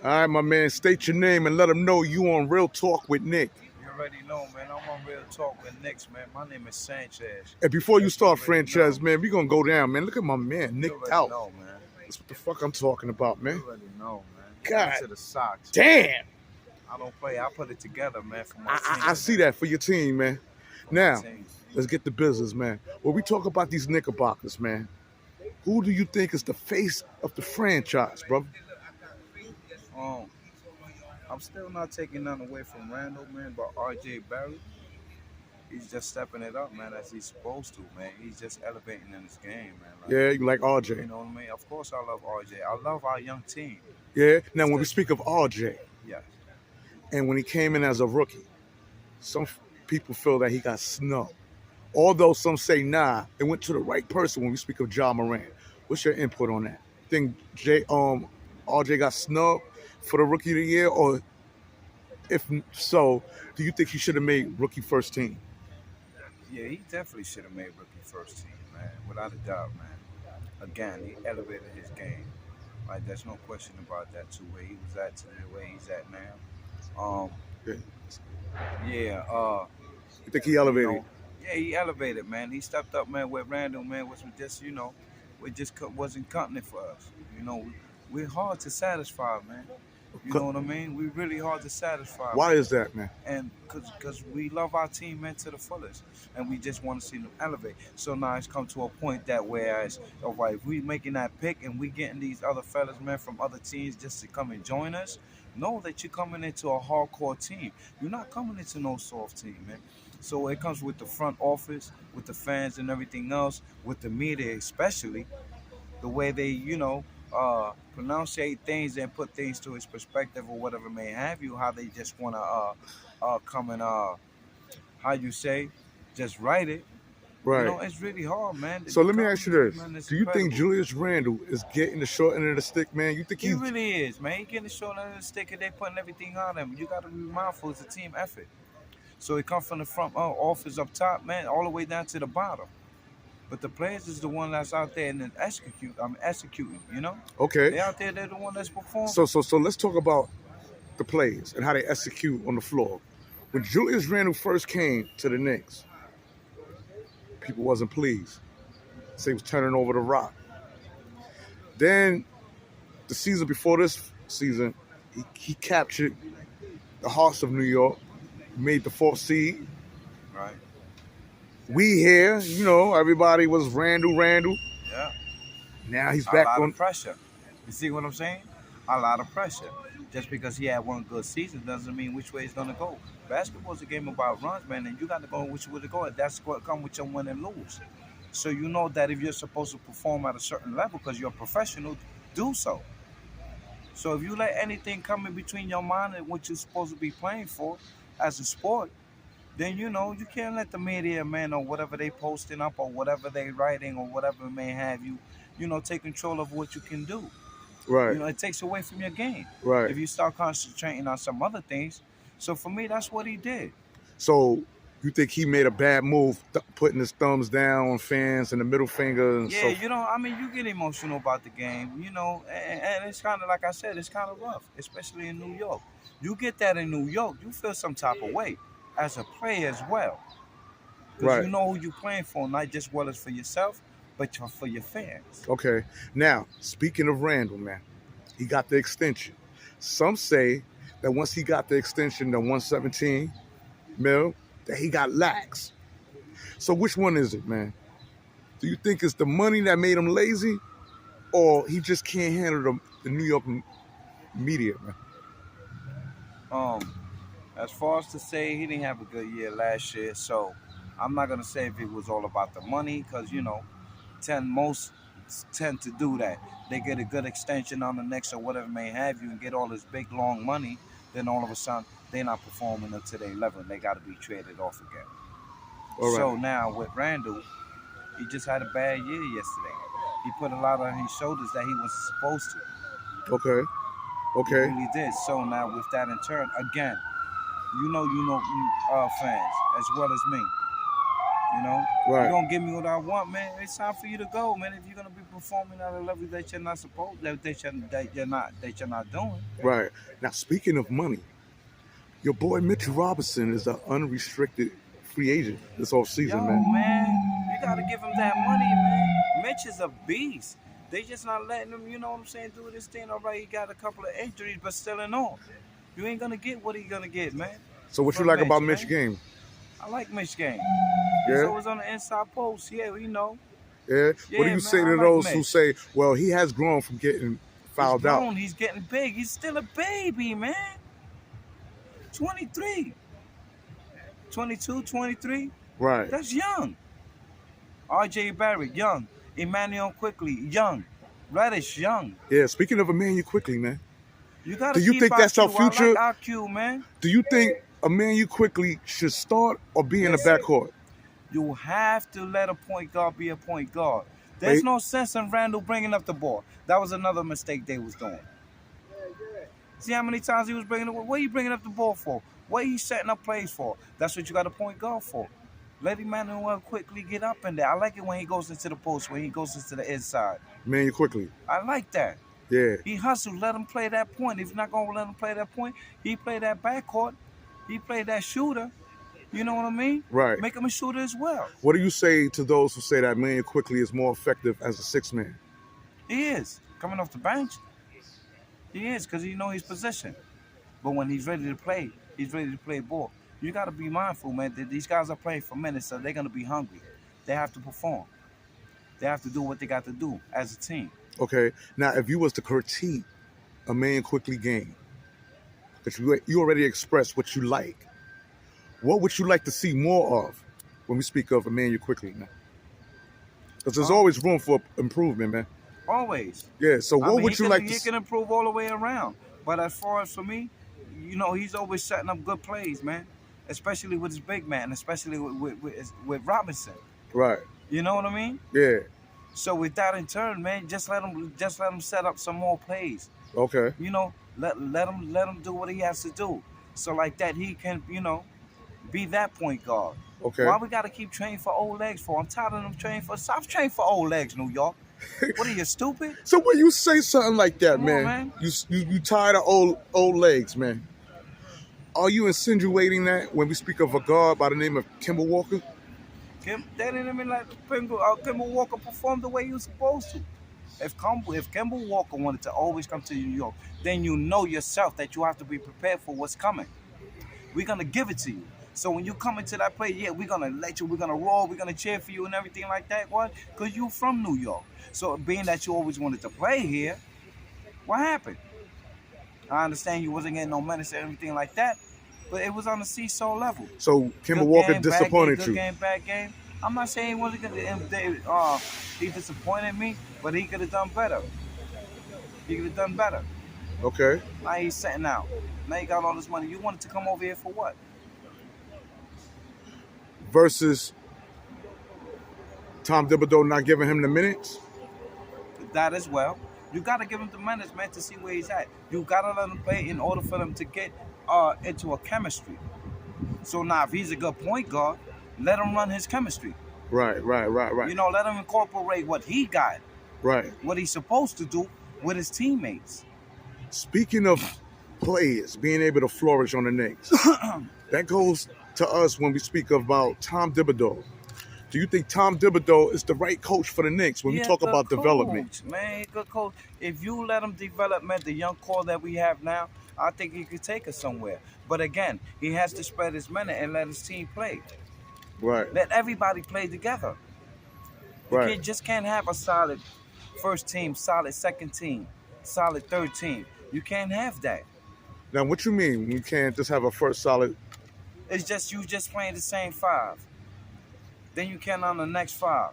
All right, my man, state your name and let them know you on Real Talk with Nick. You already know, man. I'm on Real Talk with Knicks, man. My name is Sanchez. And before you Yes, you start already franchise, know. man, we gonna go down, man. Look at my man, Nick You already out. know, man. That's what the fuck I'm talking about, man. You already know, man. God Down to the socks. damn. I don't play. I put it together, man, for my I, team. I see that for your team, man. For my Now, team. let's get the business, man. When we talk about these Knickerbockers, man, who do you think is the face of the franchise, brother? Um, I'm still not taking nothing away from Randall, man, but RJ Barry, he's just stepping it up, man, as he's supposed to, man. He's just elevating in his game, man. Like, Yeah, you like you RJ. know what I mean? Of course, I love RJ. I love our young team. Yeah. Now, when we Still, speak of RJ, yes. and when he came in as a rookie, some people feel that he got snubbed. Although some say, nah, it went to the right person when we speak of Ja Morant. What's your input on that? Think RJ got snubbed for the rookie of the year, or if so, do you think he should have made rookie first team? Yeah, he definitely should have made rookie first team, man, without a doubt, man. Again, he elevated his game. Like, there's no question about that, to where he was at to the way he's at now. Yeah. Yeah, You think he you elevated? know, yeah, he elevated, man. He stepped up, man, with Randall, man, was just, wasn't cutting it for us. You know, we're hard to satisfy, man. You know what I mean? We're really hard to satisfy, Why man. is that, man? And because we love our team, man, to the fullest, and we just want to see them elevate. So now it's come to a point that whereas, all right, if we making that pick and we getting these other fellas, man, from other teams just to come and join us, know that you're coming into a hardcore team. You're not coming into no soft team, man. So it comes with the front office, with the fans and everything else, with the media especially, the way they, pronunciate things and put things to its perspective or whatever may have you, how they just want to come and, how you say, just write it. You Right. know, it's really hard, man. So The let me ask you commentary, this: man, is do you think incredible. Julius Randle is getting the short end of the stick, man? You think He he's really is, man. He getting the short end of the stick and they putting everything on him. You got to be mindful it's a team effort. So it comes from the front office up top, man, all the way down to the bottom. But the players is the one that's out there and then executing, you know? okay? They out there, they're the one that's performing. So let's talk about the plays and how they execute on the floor. When Julius Randle first came to the Knicks, people wasn't pleased. Say he was turning over the rock. Then the season before this season, he captured the hearts of New York, made the fourth seed. Right. We here, everybody was Randle. Yeah. Now he's A back lot of on. pressure. You see what I'm saying? A lot of pressure. Just because he had one good season doesn't mean which way it's gonna go. Basketball's a game about runs, man, and you got to go which way to go. And that's what come with your win and lose. So you know that if you're supposed to perform at a certain level because you're a professional, do so. So if you let anything come in between your mind and what you're supposed to be playing for as a sport, then you can't let the media, man, or whatever they posting up or whatever they writing or whatever may have you, take control of what you can do. Right, It takes away from your game right. if you start concentrating on some other things. So for me, that's what he did. So you think he made a bad move, putting his thumbs down on fans and the middle finger and Yeah, so? I mean, you get emotional about the game, and it's kind of like I said, it's kind of rough, especially in New York. You get that in New York, you feel some type of way as a player as well, because you Right. know who you're playing for, not just well as for yourself, but for your fans. Okay. Now, speaking of Randall, man, he got the extension. Some say that once he got the extension, the 117 mil, that he got lax. So which one is it, man? Do you think it's the money that made him lazy, or he just can't handle the New York media, man? Um, as far as to say he didn't have a good year last year, so I'm not gonna say if it was all about the money, because most tend to do that. They get a good extension on the next or whatever may have you, and get all this big long money. Then all of a sudden they're not performing up to their level, and they got to be traded off again. All right. So now with Randall, he just had a bad year yesterday. He put a lot on his shoulders that he was supposed to. Okay. He Okay. really did. So now with that in turn, again, you know, fans as well as me. You know, Right. you don't give me what I want, man. It's time for you to go, man. If you're gonna be performing at a level that you're not supposed, that you're not doing. Right. Now, speaking of money, your boy Mitch Robinson is an unrestricted free agent this Yo, offseason, man. man, you gotta give him that money, man. Mitch is a beast. They just not letting him, you know what I'm saying, do this thing. All right, he got a couple of injuries, but still in all. You ain't gonna get what he gonna get, man. So what you From like Mitch, about Mitch man. game? I like Mitch game. He's Yeah? always on the inside post. Yeah, you know. Yeah? What do Yeah, you man, say I to like those who Mitch. say, well, he has grown from getting He's fouled out? grown. He's getting big. He's still a baby, man. 23. 22, 23. Right. That's young. R.J. Barrett, young. Immanuel Quickley, young. Reddish, young. Yeah, speaking of Immanuel Quickley, man. You gotta Do you keep think that's our IQ. I future? like IQ, man. Do you think Immanuel Quickley should start or be in the Listen. backcourt? You have to let a point guard be a point guard. There's Wait. no sense in Randle bringing up the ball. That was another mistake they was doing. See how many times he was bringing it? What are you bringing up the ball for? What are you setting up plays for? That's what you got a point guard for. Let Immanuel Quickley get up in there. I like it when he goes into the post, when he goes into the inside. Immanuel Quickley. I like that. Yeah. He hustles. Let him play that point. If you're not going to let him play that point, he play that backcourt. He play that shooter. You know what I mean? Right. Make him a shooter as well. What do you say to those who say that Immanuel Quickley is more effective as a sixth man? He is. Coming off the bench, he is, because he know his position. But when he's ready to play, he's ready to play ball. You got to be mindful, man, that these guys are playing for minutes, so they're going to be hungry. They have to perform. They have to do what they got to do as a team. Okay. Now, if you was to critique Immanuel Quickley game, because you already expressed what you like, what would you like to see more of when we speak of Immanuel Quickley, man? Because there's always room for improvement, man. Always. Yeah. So what would you like to He see? can improve all the way around. But as far as for me, you know, he's always setting up good plays, man. Especially with his big man, especially with Robinson. Right. You know what I mean? Yeah. So with that in turn, man, just let him set up some more plays. Okay. You know, let him do what he has to do. So like that, he can, you know, be that point guard. Okay. Why we gotta keep training for old legs for? I'm tired of them training for. Stop training for old legs, New York. What are you, stupid? So when you say something like that, Come man, on, man. you tired of old legs, man. Are you insinuating that when we speak of a guard by the name of Kemba Walker? They didn't even let Kemba Walker perform the way he was supposed to. If Kemba Walker wanted to always come to New York, then you know yourself that you have to be prepared for what's coming. We're gonna give it to you. So when you come into that play, yeah, we're gonna let you, we're gonna roll, we're gonna cheer for you and everything like that. Why? Because you from New York. So being that you always wanted to play here, what happened? I understand you wasn't getting no minutes or anything like that, but it was on the seesaw level. So Kemba Good Walker game, disappointed bad game, you. Good game, bad game. I'm not saying he wasn't good. He disappointed me, but he could have done better. He could have done better. Okay. Now he's sitting out. Now he got all this money. You wanted to come over here for what? Versus Tom Thibodeau not giving him the minutes. That as well. You got to give him the minutes, man, to see where he's at. You got to let him play in order for them to get into a chemistry. So now, if he's a good point guard, let him run his chemistry. Right. You know, let him incorporate what he got, Right. what he's supposed to do with his teammates. Speaking of players being able to flourish on the Knicks, that goes to us when we speak about Tom Thibodeau. Do you think Tom Thibodeau is the right coach for the Knicks when we talk about development? Man, good coach. If you let him develop, man, the young core that we have now, I think he could take us somewhere. But again, he has to spread his minute and let his team play. Right. Let everybody play together. You Right. just can't have a solid first team, solid second team, solid third team. You can't have that. Now, what you mean? You can't just have a first solid. It's just you just playing the same five. Then you count on the next five.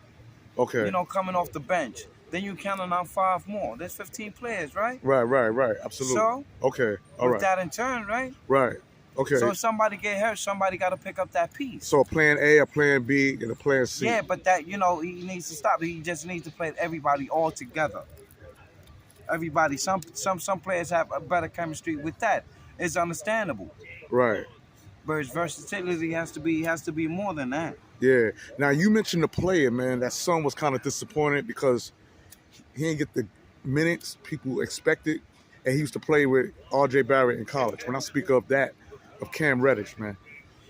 Okay. You know, coming off the bench. Then you counting on 5 more. There's 15 players, right? Right. Absolutely. So, okay. All with right. that in turn, right? Right. Okay. So if somebody get hurt, somebody got to pick up that piece. So a plan A, a plan B, and a plan C. Yeah, but that, you know, he needs to stop. He just needs to play everybody all together. Everybody. Some players have a better chemistry with that. It's understandable. Right. But his versatility has to be more than that. Yeah. Now you mentioned the player, man. That son was kind of disappointed because he didn't get the minutes people expected, and he used to play with R.J. Barrett in college. When I speak of that, of Cam Reddish, man,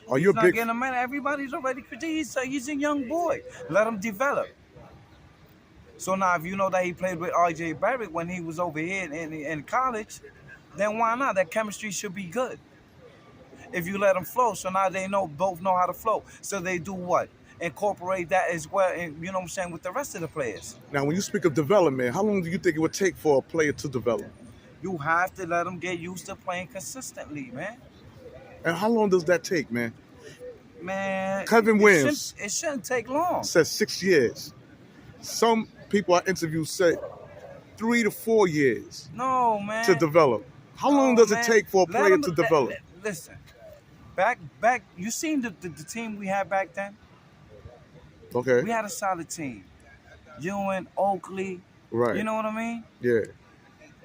are you He's a not big? getting a minute. Everybody's already critiquing. He's a young boy. Let him develop. So now, if you know that he played with R.J. Barrett when he was over here in college, then why not? That chemistry should be good. If you let them flow, so now they both know how to flow. So they do what? Incorporate that as well, and you know what I'm saying, with the rest of the players. Now, when you speak of development, how long do you think it would take for a player to develop? You have to let them get used to playing consistently, man. And how long does that take, man? Man, Kevin Williams it shouldn't take long. says 6 years. Some people I interviewed said 3 to 4 years No, man. to develop. How long does it take for a player to develop? Listen, back. You seen the team we had back then? Okay. We had a solid team. Ewing, Oakley. Right. You know what I mean? Yeah.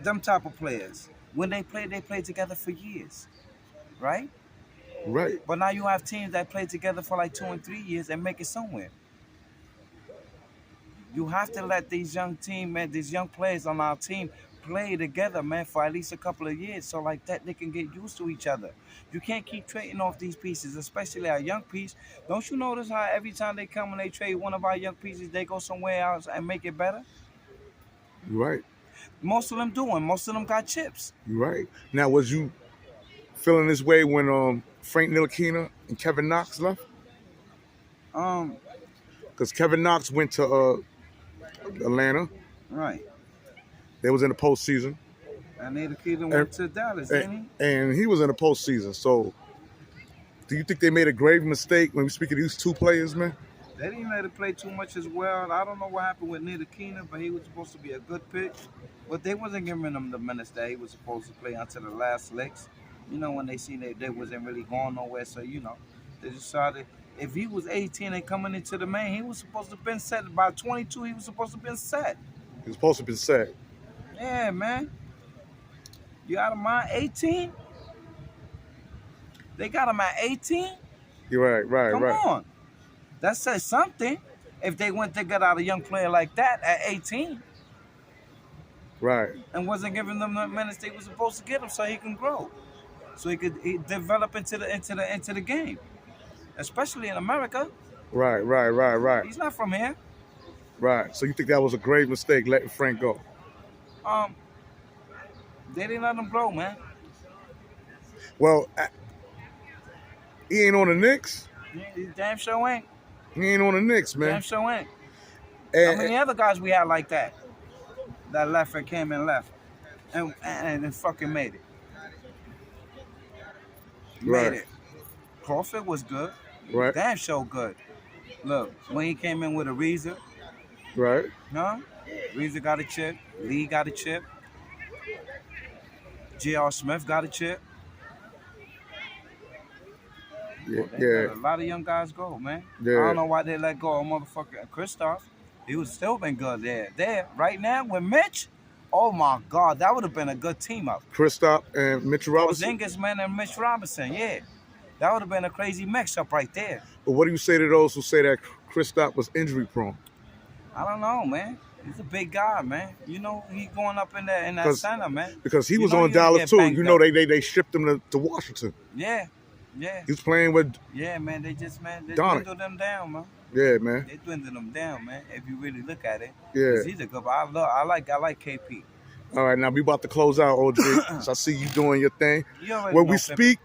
Them type of players. When they played together for years, right? Right. But now you have teams that play together for like 2 and 3 years and make it somewhere. You have to let these young players on our team play together, man, for at least a couple of years. So like that, they can get used to each other. You can't keep trading off these pieces, especially our young piece. Don't you notice how every time they come and they trade one of our young pieces, they go somewhere else and make it better? You're right. Most of them doing. Most of them got chips. You're right. Now, was you feeling this way when Frank Ntilikina and Kevin Knox left? Because Kevin Knox went to Atlanta. Right. They was in the postseason. And Ntilikina went to Dallas, didn't he? And he was in the postseason. So, do you think they made a grave mistake when we speak of these two players, man? They didn't let him play too much as well. I don't know what happened with Ntilikina, but he was supposed to be a good pick. But they wasn't giving him the minutes that he was supposed to play until the last legs. You know, when they seen they wasn't really going nowhere. So, you know, they decided if he was 18 and coming into the main, he was supposed to have been set. By 22, he was supposed to have been set. He was supposed to be set. Yeah, man. You got him at 18? They got him at 18? You're right. Come on. That says something if they went to get out a young player like that at 18. Right. And wasn't giving them the minutes they were supposed to get him so he can grow. So he could develop into the game. Especially in America. Right. He's not from here. Right. So you think that was a grave mistake letting Frank go? They didn't let him grow, man. Well, he ain't on the Knicks. He damn sure ain't. He ain't on the Knicks, man. Damn sure ain't. And, How many other guys we had like that? That left and came and left. And fucking made it. Right. Made it. Crawford was good. Right. Damn sure good. Look, when he came in with Ariza. Right. Huh? Ariza got a chip. Lee got a chip. J.R. Smith got a chip. Yeah. Let a lot of young guys go, man. Yeah. I don't know why they let go of motherfucking Kristoff. He would still been good there. Right now with Mitch, oh my God, that would have been a good team up. Kristoff and Mitch Robinson. Porzingis, man, and Mitch Robinson, yeah. That would have been a crazy mix-up right there. But what do you say to those who say that Kristoff was injury prone? I don't know, man. He's a big guy, man. You know, he going up in that center, man. Because he was on Dallas too. You know, they shipped him to Washington. Yeah. He was playing with. Yeah, man. They dwindled them down, man. Yeah, man. They dwindled them down, man. If you really look at it. Yeah. He's a good. I like KP. All right, now we about to close out, OG. So I see you doing your thing. Where we speak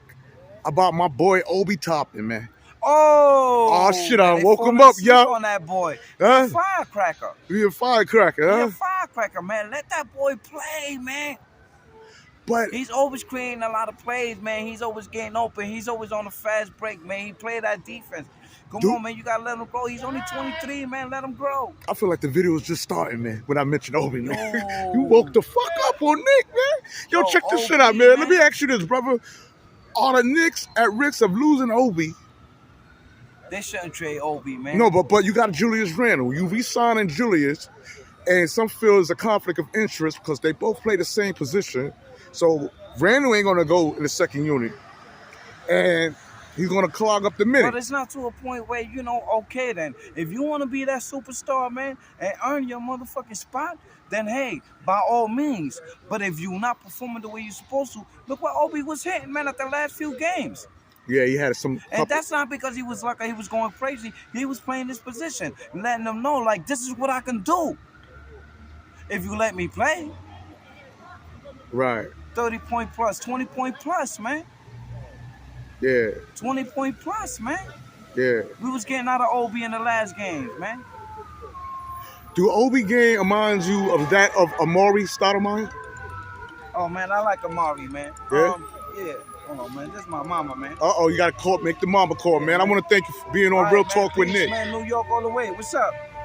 about my boy Obi Toppin, man. Oh shit! I woke him up, y'all. On that boy, huh? Firecracker. He a firecracker, huh? He a firecracker, man. Let that boy play, man. But he's always creating a lot of plays, man. He's always getting open. He's always on a fast break, man. He played that defense. Come on, man. You gotta let him grow. He's only 23, man. Let him grow. I feel like the video is just starting, man. When I mentioned Obi, man, you woke the fuck up on Nick, man. Yo, check this shit out, man. Let me ask you this, brother. Are the Knicks at risk of losing Obi? They shouldn't trade Obi, man. No, but you got Julius Randle. You re-signing Julius, and some feel it's a conflict of interest because they both play the same position. So Randle ain't gonna go in the second unit, and He's gonna clog up the minute. But it's not to a point where, you know, okay then. If you want to be that superstar, man, and earn your motherfucking spot, then hey, by all means. But if you're not performing the way you're supposed to, look what Obi was hitting, man, at the last few games. Yeah, he had some. And that's not because he was like he was going crazy. He was playing this position, letting them know, like, this is what I can do. If you let me play. Right. 30-point plus, 20-point plus, man. Yeah. 20-point plus, man. Yeah. We was getting out of Obi in the last games, man. Do Obi game reminds you of that of Amari Stoudemire? Oh, man, I like Amari, man. Yeah? Yeah. Hold on, man. This is my mama, man. Uh-oh, you got to make the mama call, man. I want to thank you for being on All right, Real man. Talk with Peace, Nick. Man, New York all the way. What's up?